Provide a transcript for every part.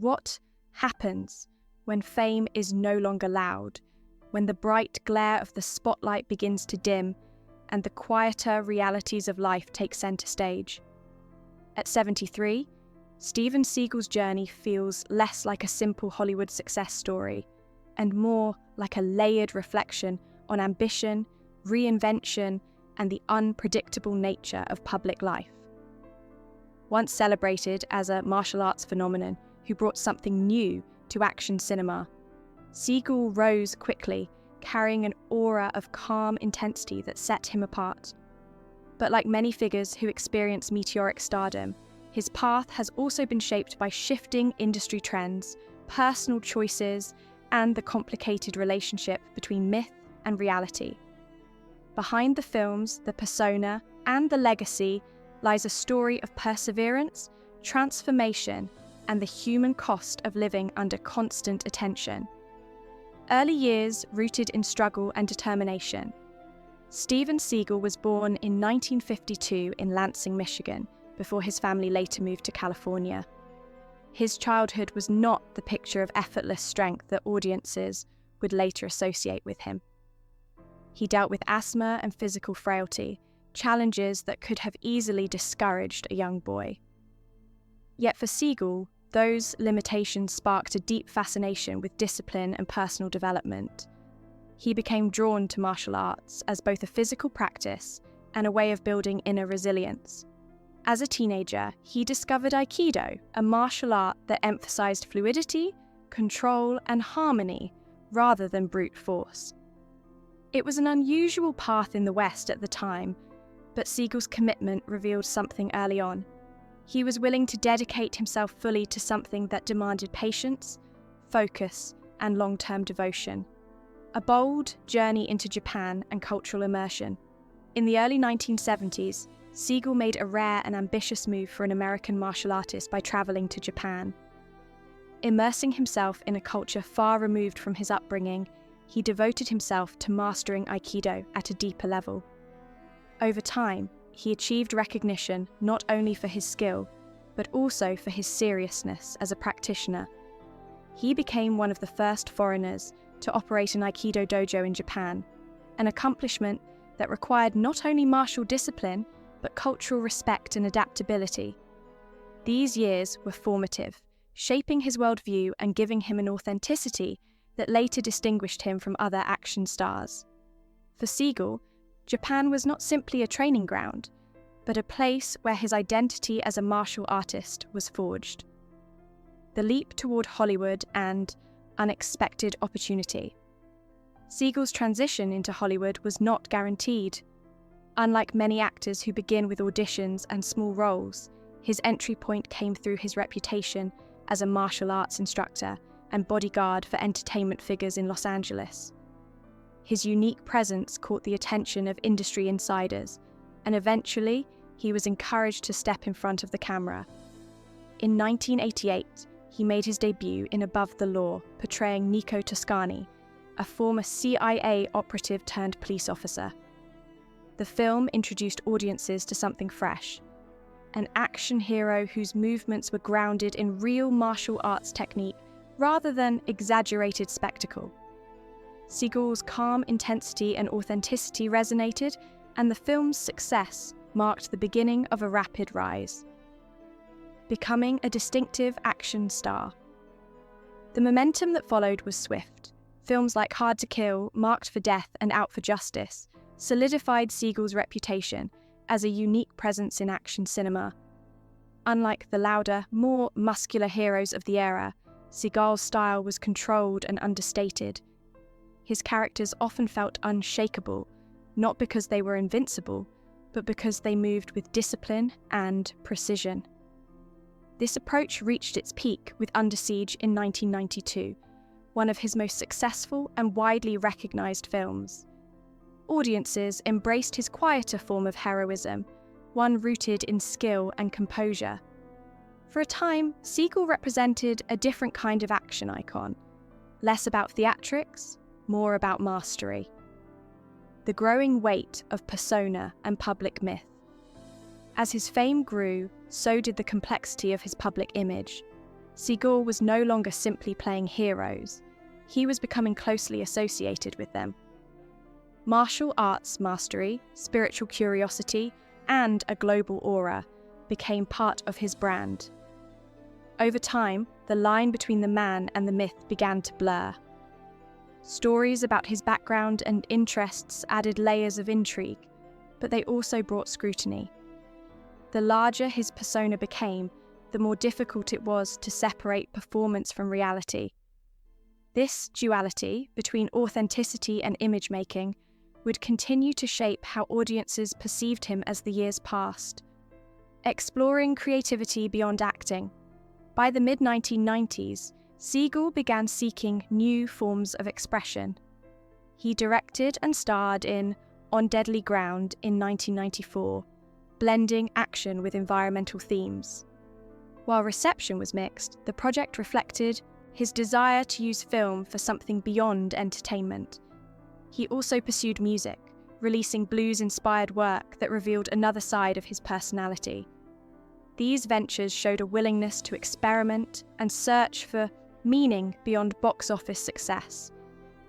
What happens when fame is no longer loud, when the bright glare of the spotlight begins to dim and the quieter realities of life take center stage? At 73, Steven Seagal's journey feels less like a simple Hollywood success story and more like a layered reflection on ambition, reinvention, and the unpredictable nature of public life. Once celebrated as a martial arts phenomenon who brought something new to action cinema, Seagal rose quickly, carrying an aura of calm intensity that set him apart. But like many figures who experience meteoric stardom, his path has also been shaped by shifting industry trends, personal choices, and the complicated relationship between myth and reality. Behind the films, the persona, and the legacy lies a story of perseverance, transformation, and the human cost of living under constant attention. Early years rooted in struggle and determination. Steven Seagal was born in 1952 in Lansing, Michigan, before his family later moved to California. His childhood was not the picture of effortless strength that audiences would later associate with him. He dealt with asthma and physical frailty, challenges that could have easily discouraged a young boy. Yet for Seagal, those limitations sparked a deep fascination with discipline and personal development. He became drawn to martial arts as both a physical practice and a way of building inner resilience. As a teenager, he discovered Aikido, a martial art that emphasized fluidity, control, and harmony rather than brute force. It was an unusual path in the West at the time, but Seagal's commitment revealed something early on. He was willing to dedicate himself fully to something that demanded patience, focus, and long-term devotion. A bold journey into Japan and cultural immersion. In the early 1970s, Seagal made a rare and ambitious move for an American martial artist by traveling to Japan. Immersing himself in a culture far removed from his upbringing, he devoted himself to mastering Aikido at a deeper level. Over time, he achieved recognition not only for his skill, but also for his seriousness as a practitioner. He became one of the first foreigners to operate an Aikido dojo in Japan, an accomplishment that required not only martial discipline, but cultural respect and adaptability. These years were formative, shaping his worldview and giving him an authenticity that later distinguished him from other action stars. For Seagal, Japan was not simply a training ground, but a place where his identity as a martial artist was forged. The leap toward Hollywood and unexpected opportunity. Seagal's transition into Hollywood was not guaranteed. Unlike many actors who begin with auditions and small roles, his entry point came through his reputation as a martial arts instructor and bodyguard for entertainment figures in Los Angeles. His unique presence caught the attention of industry insiders, and eventually he was encouraged to step in front of the camera. In 1988, he made his debut in Above the Law, portraying Nico Toscani, a former CIA operative turned police officer. The film introduced audiences to something fresh, an action hero whose movements were grounded in real martial arts technique rather than exaggerated spectacle. Seagal's calm intensity and authenticity resonated, and the film's success marked the beginning of a rapid rise, becoming a distinctive action star. The momentum that followed was swift. Films like Hard to Kill, Marked for Death, and Out for Justice solidified Seagal's reputation as a unique presence in action cinema. Unlike the louder, more muscular heroes of the era, Seagal's style was controlled and understated. His characters often felt unshakable, not because they were invincible, but because they moved with discipline and precision. This approach reached its peak with Under Siege in 1992, one of his most successful and widely recognized films. Audiences embraced his quieter form of heroism, one rooted in skill and composure. For a time, Seagal represented a different kind of action icon, less about theatrics, more about mastery. The growing weight of persona and public myth. As his fame grew, so did the complexity of his public image. Seagal was no longer simply playing heroes. He was becoming closely associated with them. Martial arts mastery, spiritual curiosity, and a global aura became part of his brand. Over time, the line between the man and the myth began to blur. Stories about his background and interests added layers of intrigue, but they also brought scrutiny. The larger his persona became, the more difficult it was to separate performance from reality. This duality between authenticity and image-making would continue to shape how audiences perceived him as the years passed. Exploring creativity beyond acting. By the mid-1990s, Seagal began seeking new forms of expression. He directed and starred in On Deadly Ground in 1994, blending action with environmental themes. While reception was mixed, the project reflected his desire to use film for something beyond entertainment. He also pursued music, releasing blues-inspired work that revealed another side of his personality. These ventures showed a willingness to experiment and search for meaning beyond box office success.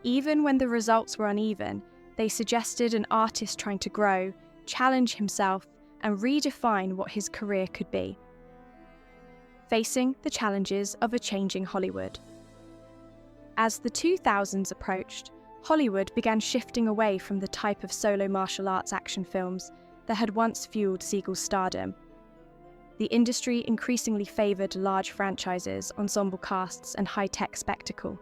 Even when the results were uneven, they suggested an artist trying to grow, challenge himself, and redefine what his career could be. Facing the challenges of a changing Hollywood. As the 2000s approached, Hollywood began shifting away from the type of solo martial arts action films that had once fueled Seagal's stardom. The industry increasingly favoured large franchises, ensemble casts, and high-tech spectacle.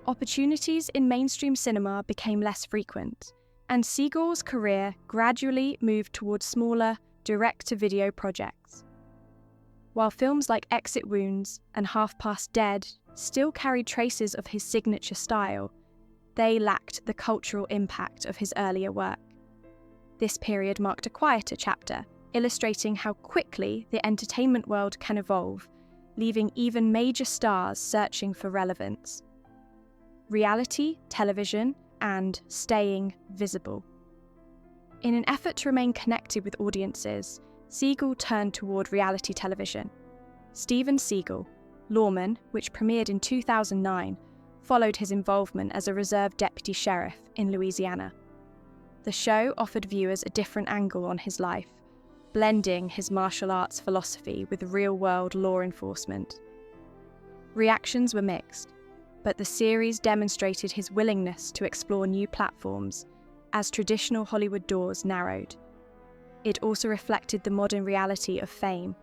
Opportunities in mainstream cinema became less frequent, and Seagal's career gradually moved towards smaller, direct-to-video projects. While films like Exit Wounds and Half Past Dead still carried traces of his signature style, they lacked the cultural impact of his earlier work. This period marked a quieter chapter, illustrating how quickly the entertainment world can evolve, leaving even major stars searching for relevance. Reality, television, and staying visible. In an effort to remain connected with audiences, Seagal turned toward reality television. Steven Seagal, Lawman, which premiered in 2009, followed his involvement as a reserve deputy sheriff in Louisiana. The show offered viewers a different angle on his life, blending his martial arts philosophy with real-world law enforcement. Reactions were mixed, but the series demonstrated his willingness to explore new platforms as traditional Hollywood doors narrowed. It also reflected the modern reality of fame.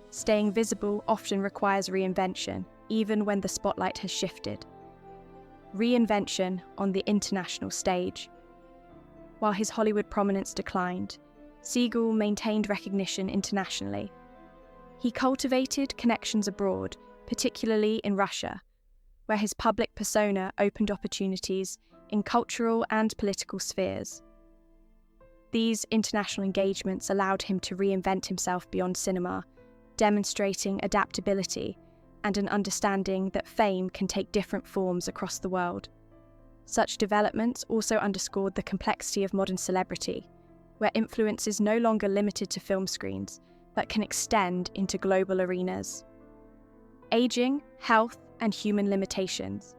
Staying visible often requires reinvention, even when the spotlight has shifted. Reinvention on the international stage. While his Hollywood prominence declined, Seagal maintained recognition internationally. He cultivated connections abroad, particularly in Russia, where his public persona opened opportunities in cultural and political spheres. These international engagements allowed him to reinvent himself beyond cinema, demonstrating adaptability and an understanding that fame can take different forms across the world. Such developments also underscored the complexity of modern celebrity, where influence is no longer limited to film screens, but can extend into global arenas. Aging, health, and human limitations.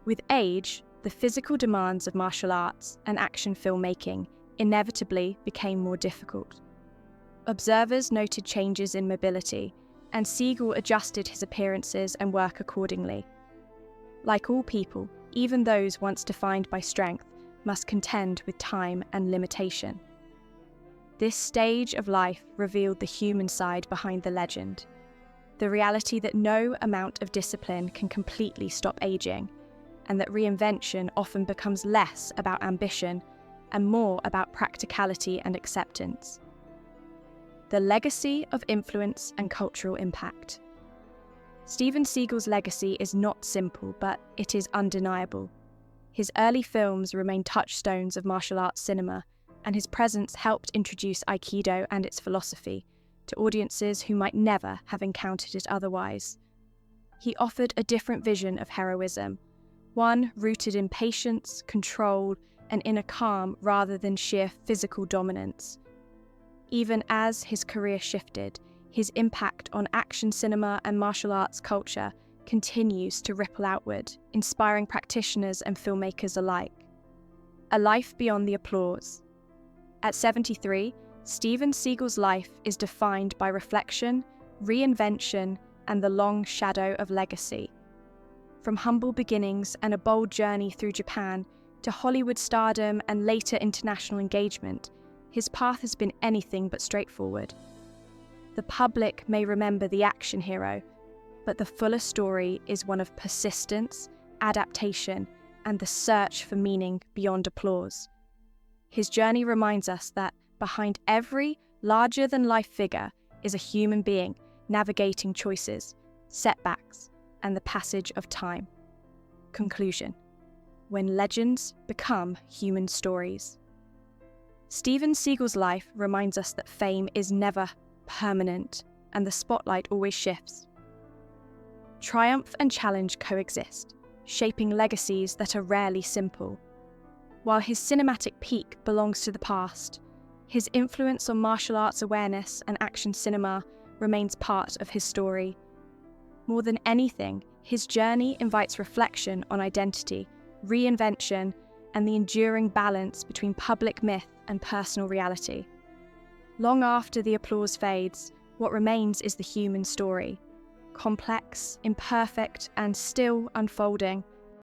With age, the physical demands of martial arts and action filmmaking inevitably became more difficult. Observers noted changes in mobility, and Seagal adjusted his appearances and work accordingly. Like all people, even those once defined by strength must contend with time and limitation. This stage of life revealed the human side behind the legend, the reality that no amount of discipline can completely stop aging, and that reinvention often becomes less about ambition and more about practicality and acceptance. The legacy of influence and cultural impact. Steven Seagal's legacy is not simple, but it is undeniable. His early films remain touchstones of martial arts cinema, and his presence helped introduce Aikido and its philosophy to audiences who might never have encountered it otherwise. He offered a different vision of heroism, one rooted in patience, control, and inner calm rather than sheer physical dominance. Even as his career shifted, his impact on action cinema and martial arts culture continues to ripple outward, inspiring practitioners and filmmakers alike. A life beyond the applause. At 73, Steven Seagal's life is defined by reflection, reinvention, and the long shadow of legacy. From humble beginnings and a bold journey through Japan to Hollywood stardom and later international engagement, his path has been anything but straightforward. The public may remember the action hero, but the fuller story is one of persistence, adaptation, and the search for meaning beyond applause. His journey reminds us that behind every larger-than-life figure is a human being navigating choices, setbacks, and the passage of time. Conclusion: when legends become human stories. Steven Seagal's life reminds us that fame is never permanent, and the spotlight always shifts. Triumph and challenge coexist, shaping legacies that are rarely simple. While his cinematic peak belongs to the past, his influence on martial arts awareness and action cinema remains part of his story. More than anything, his journey invites reflection on identity, reinvention, and the enduring balance between public myth and personal reality. Long after the applause fades, what remains is the human story, complex, imperfect, and still unfolding.